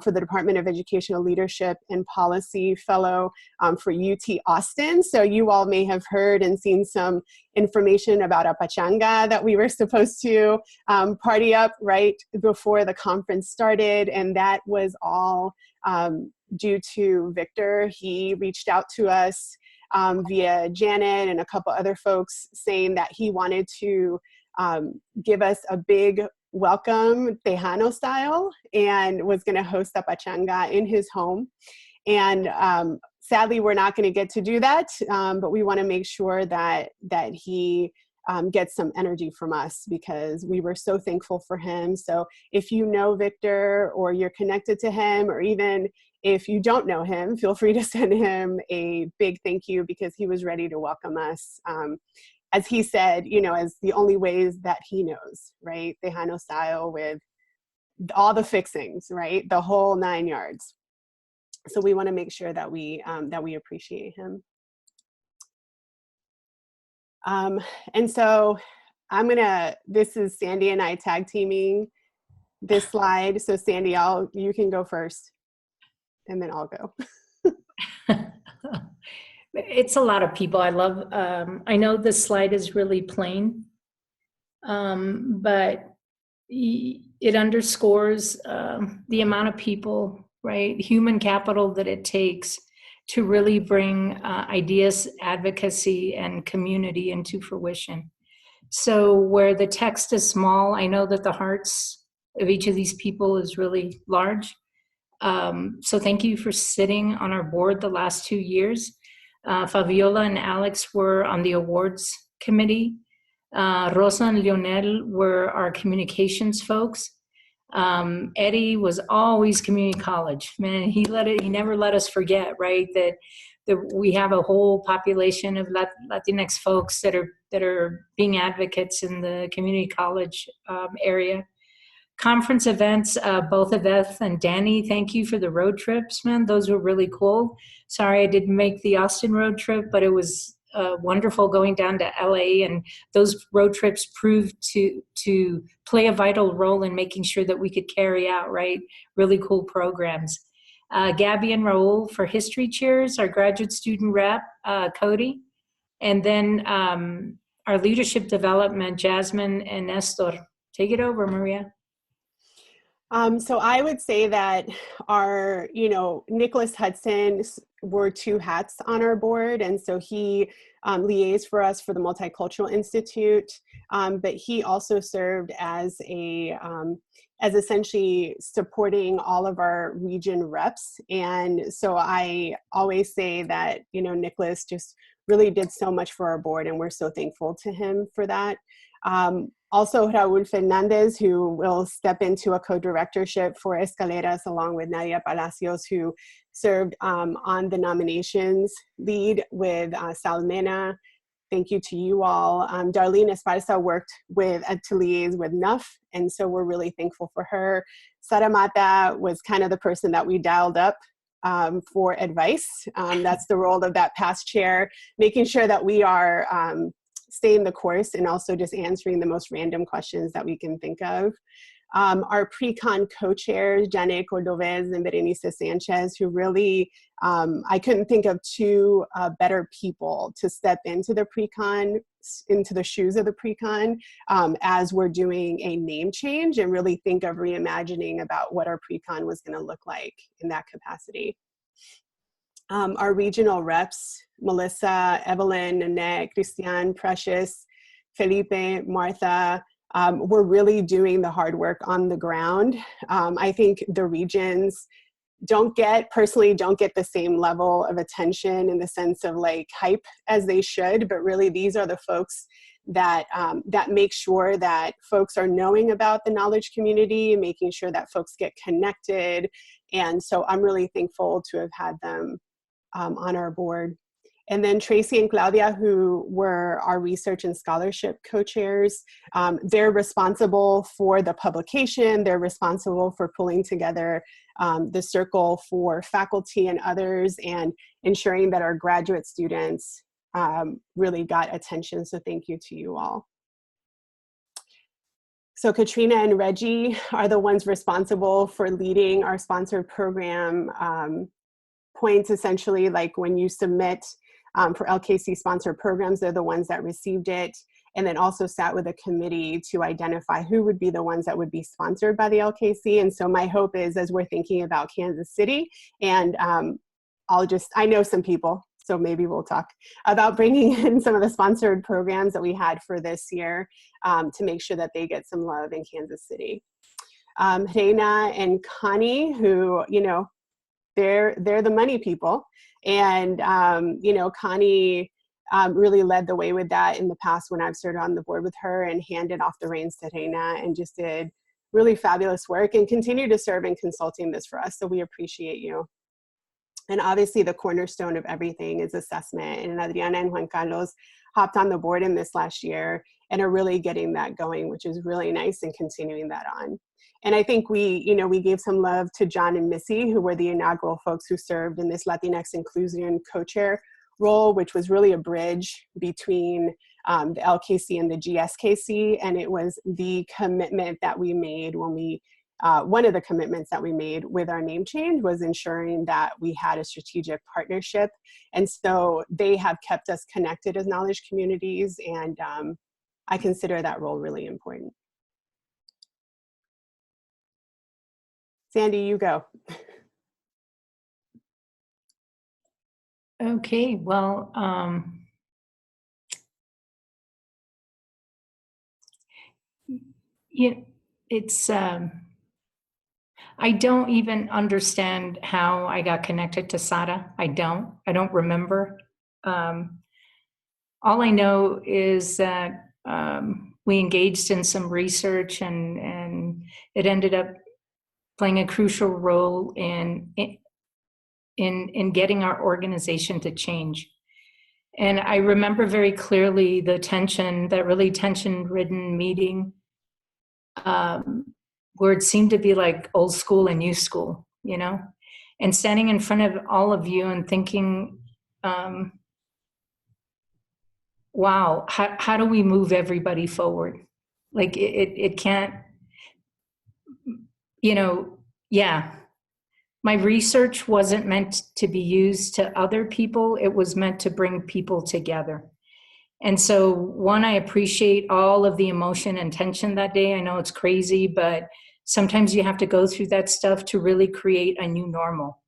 for the Department of Educational Leadership and Policy Fellow for UT Austin. So you all may have heard and seen some information about a pachanga that we were supposed to party up right before the conference started. And that was all due to Victor. He reached out to us via Janet and a couple other folks saying that he wanted to give us a big welcome Tejano style and was going to host a pachanga in his home. And sadly, we're not going to get to do that, but we want to make sure that he gets some energy from us because we were so thankful for him. So if you know Victor or you're connected to him, or even if you don't know him, feel free to send him a big thank you because he was ready to welcome us. As he said, as the only ways that he knows, right? Tejano style with all the fixings, right? The whole 9 yards. So we want to make sure that we appreciate him. And so this is Sandy and I tag teaming this slide. So Sandy, you can go first and then I'll go. It's a lot of people. I love, I know this slide is really plain, but it underscores the amount of people, right? Human capital that it takes to really bring ideas, advocacy, and community into fruition. So where the text is small, I know that the hearts of each of these people is really large. So thank you for sitting on our board the last 2 years. Fabiola and Alex were on the awards committee. Rosa and Lionel were our communications folks. Eddie was always community college. Man, he never let us forget, right? That we have a whole population of Latinx folks that are being advocates in the community college area. Conference events, both Yvette and Danny, thank you for the road trips, man. Those were really cool. Sorry I didn't make the Austin road trip, but it was wonderful going down to LA, and those road trips proved to play a vital role in making sure that we could carry out, right, really cool programs. Gabby and Raul for history chairs, our graduate student rep, Cody, and then our leadership development, Jasmine and Nestor. Take it over, Maria. So I would say that our, Nicholas Hudson wore 2 hats on our board. And so he liaised for us for the Multicultural Institute, but he also served as essentially supporting all of our region reps. And so I always say that, Nicholas just really did so much for our board, and we're so thankful to him for that. Also, Raul Fernandez, who will step into a co-directorship for Escaleras along with Nadia Palacios, who served on the nominations lead with Salmena. Thank you to you all. Darlene Esparza worked with Ateliers with NUF, and so we're really thankful for her. Sara Mata was kind of the person that we dialed up for advice. That's the role of that past chair, making sure that we are staying the course and also just answering the most random questions that we can think of. Our pre-con co-chairs, Janet Cordovez and Berenice Sanchez, who really, I couldn't think of 2 better people to step into the pre-con, into the shoes of the pre-con, as we're doing a name change and really think of reimagining about what our pre-con was gonna look like in that capacity. Our regional reps, Melissa, Evelyn, Nanette, Christian, Precious, Felipe, Martha, we're really doing the hard work on the ground. I think the regions don't get the same level of attention in the sense of like hype as they should, but really these are the folks that that make sure that folks are knowing about the knowledge community, making sure that folks get connected. And so I'm really thankful to have had them on our board. And then Tracy and Claudia, who were our research and scholarship co-chairs, they're responsible for the publication, they're responsible for pulling together the circle for faculty and others and ensuring that our graduate students really got attention. So thank you to you all. So Katrina and Reggie are the ones responsible for leading our sponsored program points. Essentially, like when you submit for LKC sponsored programs, they're the ones that received it, and then also sat with a committee to identify who would be the ones that would be sponsored by the LKC. And so my hope is, as we're thinking about Kansas City, and I know some people, so maybe we'll talk about bringing in some of the sponsored programs that we had for this year to make sure that they get some love in Kansas City. Reina and Connie, who, they're the money people. And, Connie really led the way with that in the past when I've served on the board with her, and handed off the reins to Reina and just did really fabulous work and continue to serve in consulting this for us. So we appreciate you. And obviously the cornerstone of everything is assessment. And Adriana and Juan Carlos hopped on the board in this last year and are really getting that going, which is really nice, and continuing that on. And I think we gave some love to John and Missy, who were the inaugural folks who served in this Latinx inclusion co-chair role, which was really a bridge between the LKC and the GSKC. And it was the commitment that we made when we, one of the commitments that we made with our name change was ensuring that we had a strategic partnership. And so they have kept us connected as knowledge communities, and I consider that role really important. Sandy, you go. Okay, well, it's, I don't even understand how I got connected to SADA. I don't remember. Um, all I know is that we engaged in some research, and it ended up playing a crucial role in getting our organization to change. And I remember very clearly the tension, that really tension-ridden meeting, where it seemed to be like old school and new school, you know? And standing in front of all of you and thinking, wow, how do we move everybody forward? Like it can't, you know, yeah. My research wasn't meant to be used to other people. It was meant to bring people together. And so, one, I appreciate all of the emotion and tension that day. I know it's crazy, but sometimes you have to go through that stuff to really create a new normal.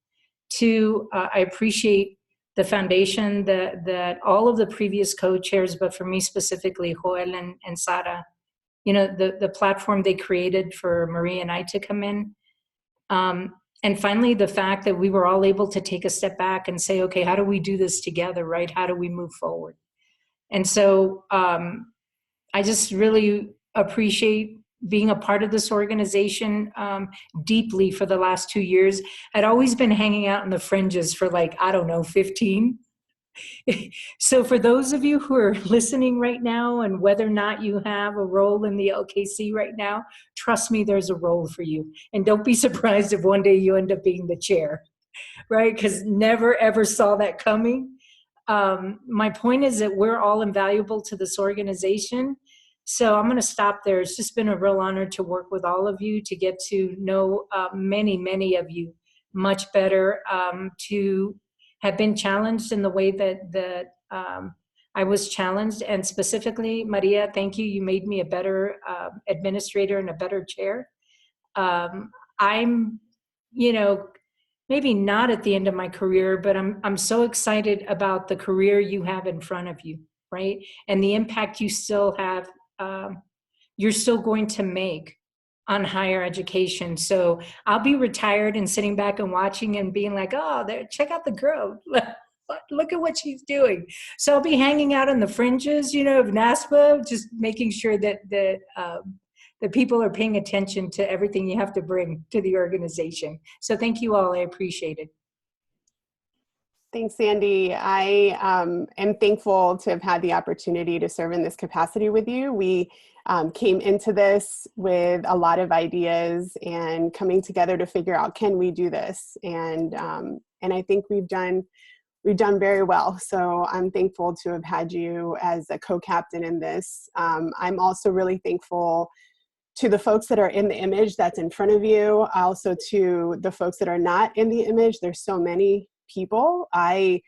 Two, I appreciate the foundation that all of the previous co-chairs, but for me specifically, Joel and Sara, you know, the platform they created for Maria and I to come in. And finally, the fact that we were all able to take a step back and say, okay, how do we do this together, right? How do we move forward? And so I just really appreciate being a part of this organization deeply for the last 2 years. I'd always been hanging out in the fringes for like, I don't know, 15. So for those of you who are listening right now, and whether or not you have a role in the LKC right now, trust me, there's a role for you. And don't be surprised if one day you end up being the chair, right? Because never ever saw that coming. My point is that we're all invaluable to this organization. So I'm going to stop there. It's just been a real honor to work with all of you, to get to know many, many of you much better, to have been challenged in the way that I was challenged. And specifically, Maria, thank you. You made me a better administrator and a better chair. I'm, you know, maybe not at the end of my career, but I'm so excited about the career you have in front of you, right? And the impact you still have, you're still going to make on higher education. So I'll be retired and sitting back and watching and being like, oh, there, check out the girl. Look at what she's doing. So I'll be hanging out on the fringes, you know, of NASPA, just making sure that the people are paying attention to everything you have to bring to the organization. So thank you all. I appreciate it. Thanks, Sandy. I am thankful to have had the opportunity to serve in this capacity with you. We came into this with a lot of ideas and coming together to figure out, can we do this? And I think we've done very well. So I'm thankful to have had you as a co-captain in this. I'm also really thankful to the folks that are in the image that's in front of you, also to the folks that are not in the image. There's so many people. I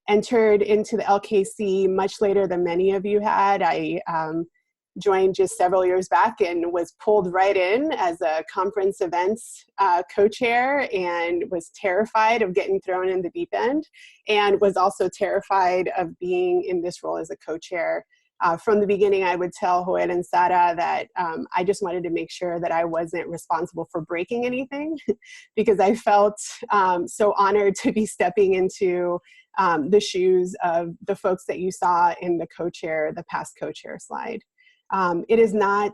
entered into the LKC much later than many of you had. I joined just several years back and was pulled right in as a conference events co-chair, and was terrified of getting thrown in the deep end, and was also terrified of being in this role as a co-chair. From the beginning, I would tell Joel and Sara that I just wanted to make sure that I wasn't responsible for breaking anything, because I felt so honored to be stepping into the shoes of the folks that you saw in the co-chair, the past co-chair slide. It is not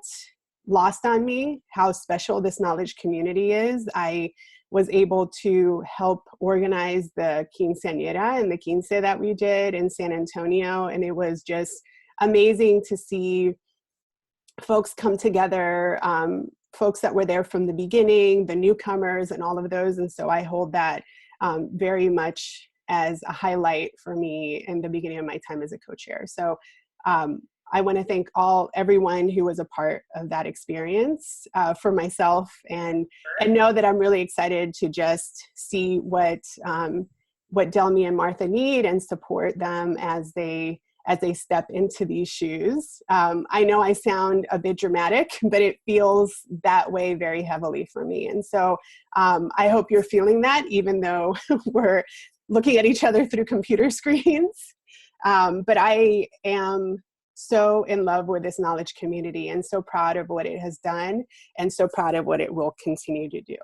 lost on me how special this knowledge community is. I was able to help organize the quinceañera and the quince that we did in San Antonio, and it was just amazing to see folks come together, folks that were there from the beginning, the newcomers, and all of those. And so I hold that very much as a highlight for me in the beginning of my time as a co-chair. So I want to thank everyone who was a part of that experience for myself, and know that I'm really excited to just see what Delmi and Martha need, and support them as they step into these shoes. I know I sound a bit dramatic, but it feels that way very heavily for me. And so I hope you're feeling that, even though we're looking at each other through computer screens. But I am so in love with this knowledge community and so proud of what it has done and so proud of what it will continue to do.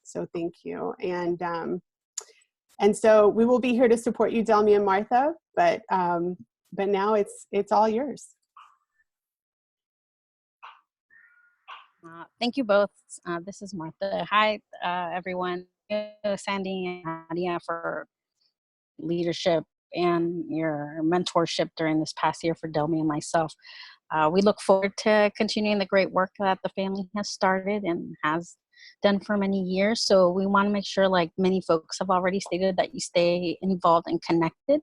So thank you. And so we will be here to support you, Delmi and Martha, but now it's all yours. Thank you both. This is Martha. Hi, everyone. Sandy and Nadia for leadership and your mentorship during this past year for Delmi and myself. We look forward to continuing the great work that the family has started and has done for many years. So we want to make sure, like many folks have already stated, that you stay involved and connected.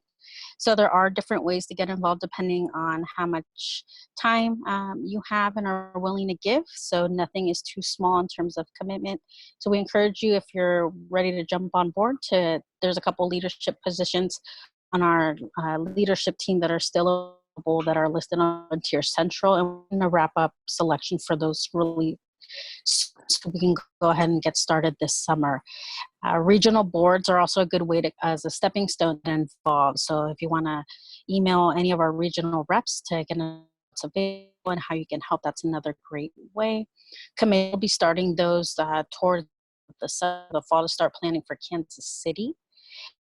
So there are different ways to get involved depending on how much time you have and are willing to give. So nothing is too small in terms of commitment. So we encourage you, if you're ready to jump on board, there's a couple leadership positions on our leadership team that are still available that are listed on Volunteer Central, and we're going to wrap up selection for those really so we can go ahead and get started this summer. Regional boards are also a good way to, as a stepping stone to involve. So if you want to email any of our regional reps to get what's available and how you can help, that's another great way. Committee will be starting those toward the fall to start planning for Kansas City.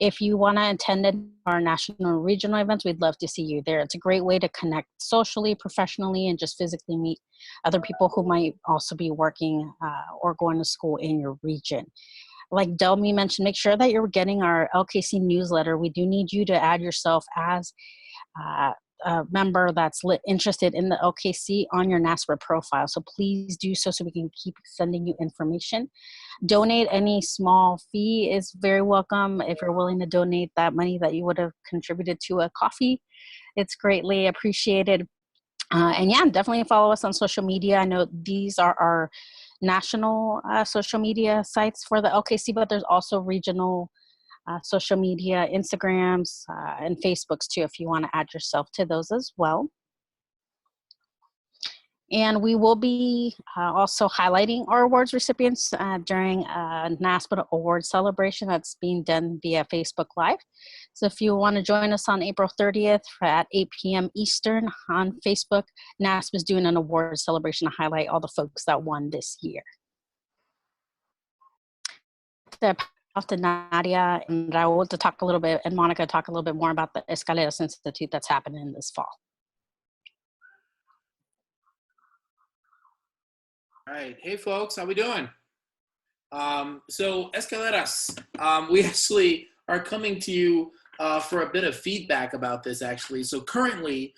If you want to attend our national and regional events, we'd love to see you there. It's a great way to connect socially, professionally, and just physically meet other people who might also be working or going to school in your region. Like Delmi mentioned, make sure that you're getting our LKC newsletter. We do need you to add yourself as a member that's interested in the LKC on your NASPA profile. So please do so we can keep sending you information. Donate. Any small fee is very welcome. If you're willing to donate that money that you would have contributed to a coffee, it's greatly appreciated. And yeah, definitely follow us on social media. I know these are our national social media sites for the LKC, but there's also regional social media, Instagrams and Facebooks too, if you want to add yourself to those as well. And we will be also highlighting our awards recipients during a NASPA award celebration that's being done via Facebook Live. So if you want to join us on April 30th at 8 p.m. Eastern on Facebook, NASPA is doing an award celebration to highlight all the folks that won this year. To Nadia and Raul to talk a little bit, and Monica to talk a little bit more about the Escaleras Institute that's happening this fall. All right, hey folks, how we doing? So Escaleras, we actually are coming to you for a bit of feedback about this actually. So currently,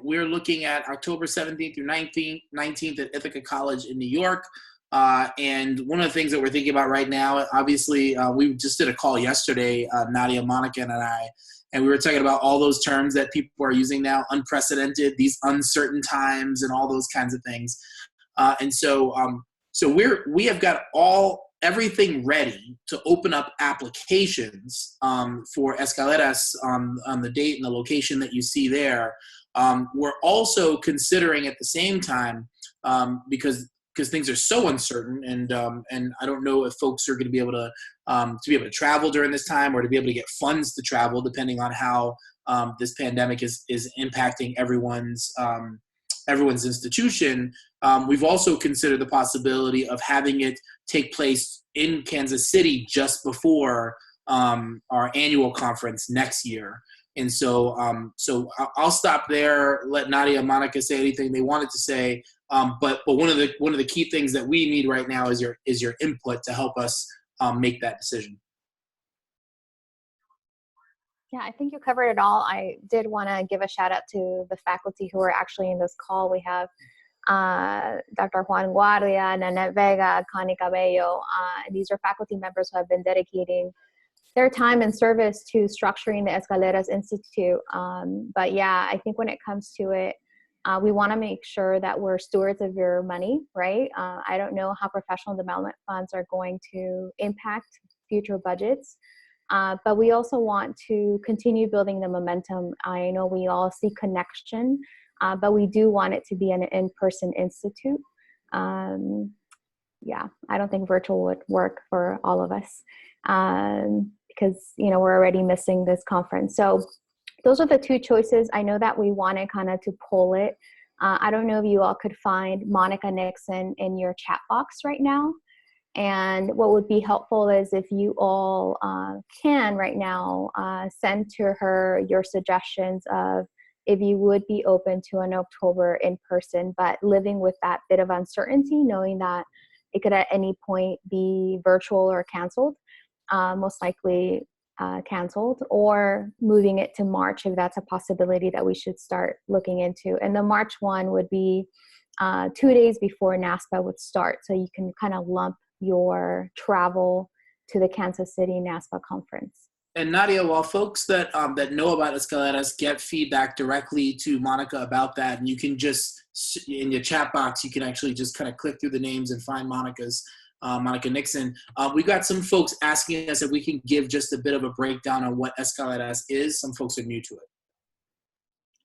we're looking at October 17th through 19th at Ithaca College in New York. And one of the things that we're thinking about right now, obviously, we just did a call yesterday, Nadia, Monica, and I, and we were talking about all those terms that people are using now, unprecedented, these uncertain times, and all those kinds of things. And so we have got everything ready to open up applications for Escaleras on the date and the location that you see there. We're also considering at the same time, because things are so uncertain, and I don't know if folks are going to be able to travel during this time, or to be able to get funds to travel, depending on how this pandemic is impacting everyone's institution. We've also considered the possibility of having it take place in Kansas City just before our annual conference next year. And so I'll stop there, let Nadia and Monica say anything they wanted to say. But one of the key things that we need right now is your input to help us make that decision. Yeah, I think you covered it all. I did want to give a shout out to the faculty who are actually in this call. We have Dr. Juan Guardia, Nanette Vega, Connie Cabello. These are faculty members who have been dedicating their time and service to structuring the Escaleras Institute. But yeah, I think when it comes to it, we want to make sure that we're stewards of your money, right? I don't know how professional development funds are going to impact future budgets. But we also want to continue building the momentum. I know we all see connection, but we do want it to be an in-person institute. Yeah, I don't think virtual would work for all of us. because, you know, we're already missing this conference. So those are the two choices. I know that we wanted kind of to pull it. I don't know if you all could find Monica Nixon in your chat box right now. And what would be helpful is if you all can right now send to her your suggestions of if you would be open to an October in person, but living with that bit of uncertainty, knowing that it could at any point be virtual or canceled, most likely canceled, or moving it to March if that's a possibility that we should start looking into. And the March one would be 2 days before NASPA would start, so you can kind of lump your travel to the Kansas City NASPA conference. And Nadia, while folks that that know about Escaleras get feedback directly to Monica about that, and you can just, in your chat box, you can actually just kind of click through the names and find Monica Nixon. We got some folks asking us if we can give just a bit of a breakdown on what Escaleras is. Some folks are new to it.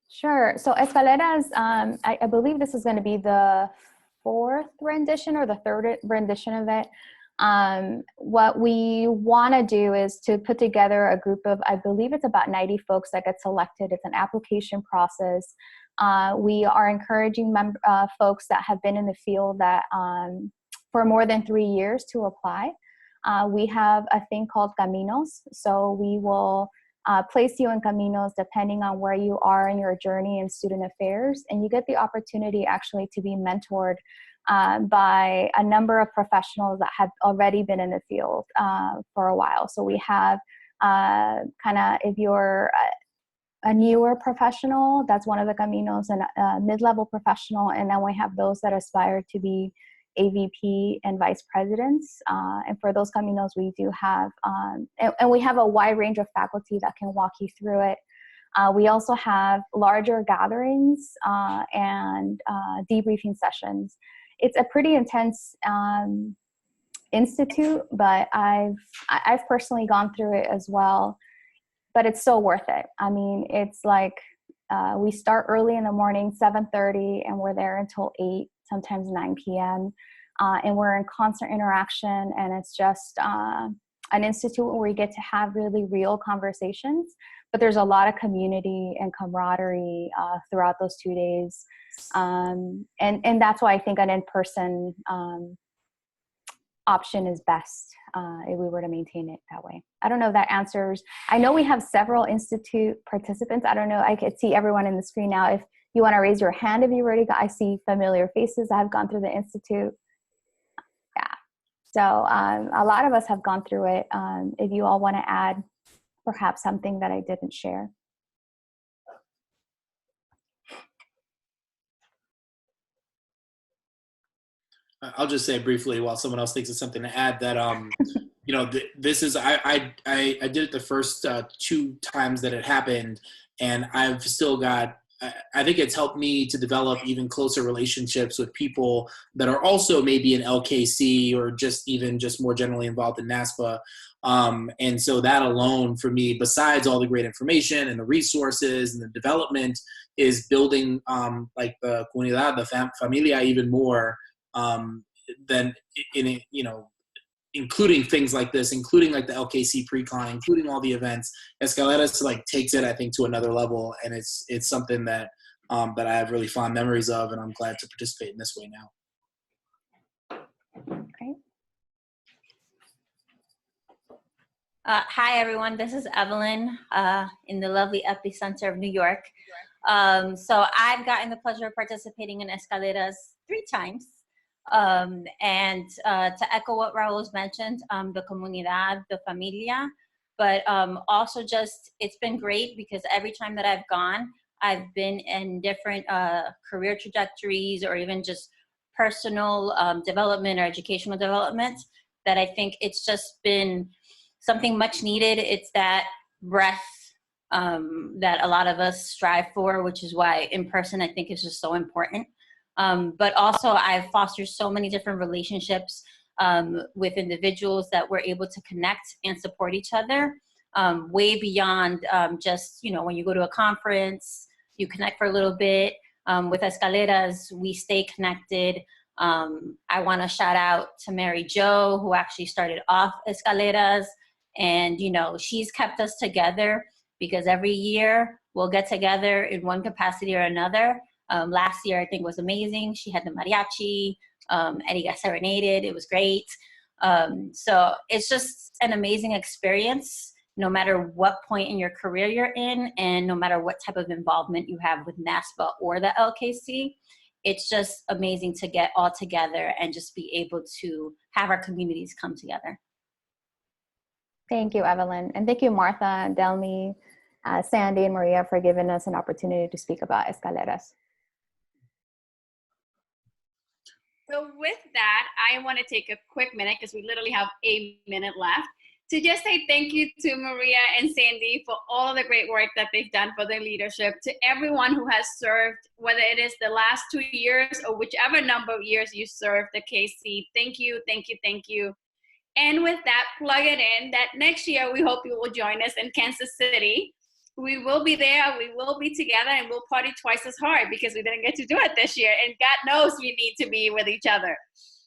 Sure. So Escaleras, I believe this is going to be the 4th rendition or the 3rd rendition of it. What we want to do is to put together a group of, I believe it's about 90 folks that get selected. It's an application process. We are encouraging folks that have been in the field that for more than 3 years to apply. We have a thing called Caminos. So we will place you in Caminos depending on where you are in your journey in student affairs. And you get the opportunity actually to be mentored by a number of professionals that have already been in the field for a while. So we have kind of, if you're a newer professional, that's one of the Caminos, and a mid-level professional. And then we have those that aspire to be AVP and vice presidents. And for those Caminos, we do have, and we have a wide range of faculty that can walk you through it. We also have larger gatherings and debriefing sessions. It's a pretty intense institute, but I've personally gone through it as well, but it's so worth it. I mean, it's like we start early in the morning, 7:30, and we're there until 8, sometimes 9 p.m. And we're in constant interaction, and it's just an institute where we get to have really real conversations, but there's a lot of community and camaraderie throughout those 2 days. And that's why I think an in-person option is best if we were to maintain it that way. I don't know if that answers. I know we have several institute participants. I don't know, I could see everyone in the screen now. If you want to raise your hand if you already got, I see familiar faces that have gone through the institute. Yeah, so a lot of us have gone through it. If you all want to add perhaps something that I didn't share. I'll just say briefly while someone else thinks of something to add that, you know, this is, I did it the first 2 times that it happened, and I've still got, I think it's helped me to develop even closer relationships with people that are also maybe in LKC or just more generally involved in NASPA. And so that alone for me, besides all the great information and the resources and the development, is building like the comunidad, the familia even more than in, you know, including things like this, including like the LKC pre-con, including all the events. Escaleras like takes it, I think, to another level, and it's something that that I have really fond memories of, and I'm glad to participate in this way now. Great. Hi everyone, this is Evelyn in the lovely epicenter of New York. So I've gotten the pleasure of participating in Escaleras 3 times. And to echo what Raul's mentioned, the comunidad, the familia, but also just, it's been great because every time that I've gone, I've been in different career trajectories or even just personal development or educational development that I think it's just been something much needed. It's that breath that a lot of us strive for, which is why in person I think is just so important. But also I've fostered so many different relationships with individuals that we're able to connect and support each other way beyond just, you know, when you go to a conference, you connect for a little bit. With Escaleras, we stay connected. I want to shout out to Mary Jo, who actually started off Escaleras, And, you know, she's kept us together because every year we'll get together in one capacity or another. Last year, I think, was amazing. She had the mariachi. Eddie got serenaded. It was great. So it's just an amazing experience, no matter what point in your career you're in, and no matter what type of involvement you have with NASPA or the LKC. It's just amazing to get all together and just be able to have our communities come together. Thank you, Evelyn. And thank you, Martha, Delmi, Sandy, and Maria for giving us an opportunity to speak about Escaleras. So with that, I want to take a quick minute, because we literally have a minute left, to just say thank you to Maria and Sandy for all of the great work that they've done for their leadership, to everyone who has served, whether it is the last 2 years or whichever number of years you served the KC. Thank you, thank you, thank you. And with that, plug it in that next year, we hope you will join us in Kansas City. We will be there, we will be together, and we'll party twice as hard because we didn't get to do it this year. And God knows we need to be with each other.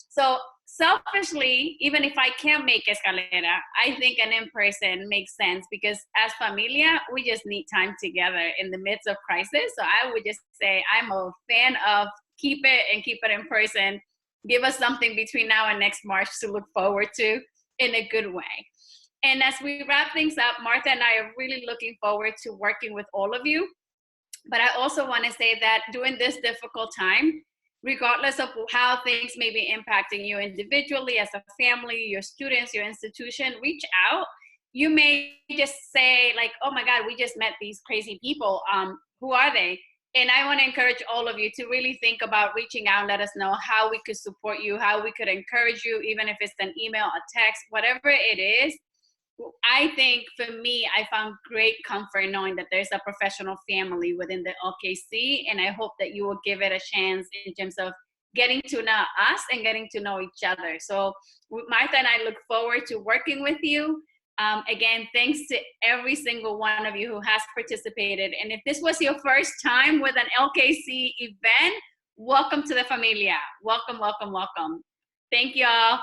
So selfishly, even if I can't make Escalera, I think an in-person makes sense, because as familia, we just need time together in the midst of crisis. So I would just say I'm a fan of keep it in person. Give us something between now and next March to look forward to in a good way. And as we wrap things up, Martha and I are really looking forward to working with all of you. But I also want to say that during this difficult time, regardless of how things may be impacting you individually, as a family, your students, your institution, reach out. You may just say like, oh my God, we just met these crazy people. Who are they? And I want to encourage all of you to really think about reaching out and let us know how we could support you, how we could encourage you, even if it's an email, a text, whatever it is. I think for me, I found great comfort knowing that there's a professional family within the LKC, and I hope that you will give it a chance in terms of getting to know us and getting to know each other. So Martha and I look forward to working with you. Again, thanks to every single one of you who has participated. And if this was your first time with an LKC event, welcome to the familia. Welcome, welcome, welcome. Thank you all.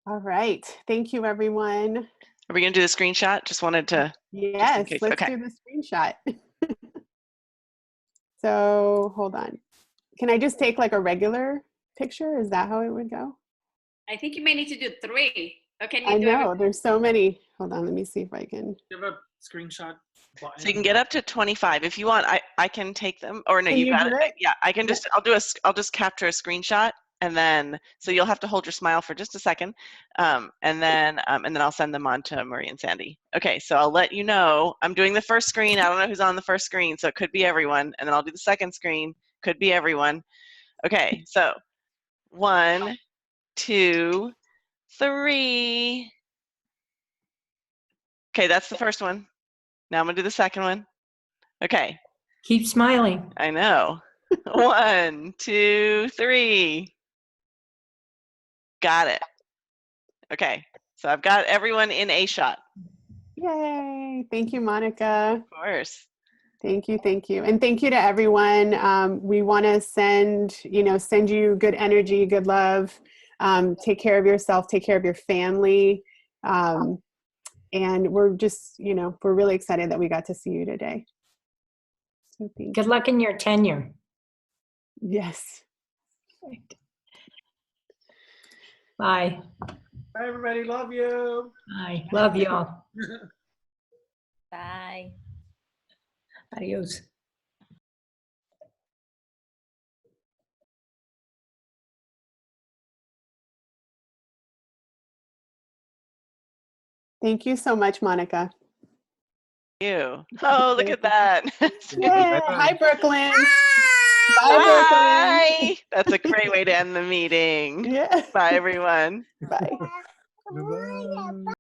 All right. Thank you, everyone. Are we going to do the screenshot? Just wanted to. Yes, let's okay. do the screenshot. So hold on. Can I just take like a regular picture? Is that how it would go? I think you may need to do 3. Okay. I know, there's so many. Hold on, let me see if I can. You have a screenshot button. So you can get up to 25 if you want. I can take them, or no, Can you you got do it. it? Yeah, I can just. I'll just capture a screenshot, and then so you'll have to hold your smile for just a second, and then I'll send them on to Marie and Sandy. Okay, so I'll let you know. I'm doing the first screen. I don't know who's on the first screen, so it could be everyone, and then I'll do the second screen. Could be everyone. Okay, so 1, 2, 3. Okay, that's the first one. Now I'm gonna do the second one. Okay. Keep smiling. I know. 1, 2, 3. Got it. Okay. So I've got everyone in a shot. Yay. Thank you, Monica. Of course. Thank you. Thank you. And thank you to everyone. We want to send you good energy, good love. Take care of yourself, take care of your family. And we're just, we're really excited that we got to see you today. So Good luck in your tenure. Yes. Bye. Bye, everybody. Love you. Bye. Love you all. Bye. Adios. Thank you so much, Monica. You. Oh, look at that. Yay. Hi, Brooklyn. Bye, Brooklyn. Bye. That's a great way to end the meeting. Yeah. Bye, everyone. Bye. Bye-bye.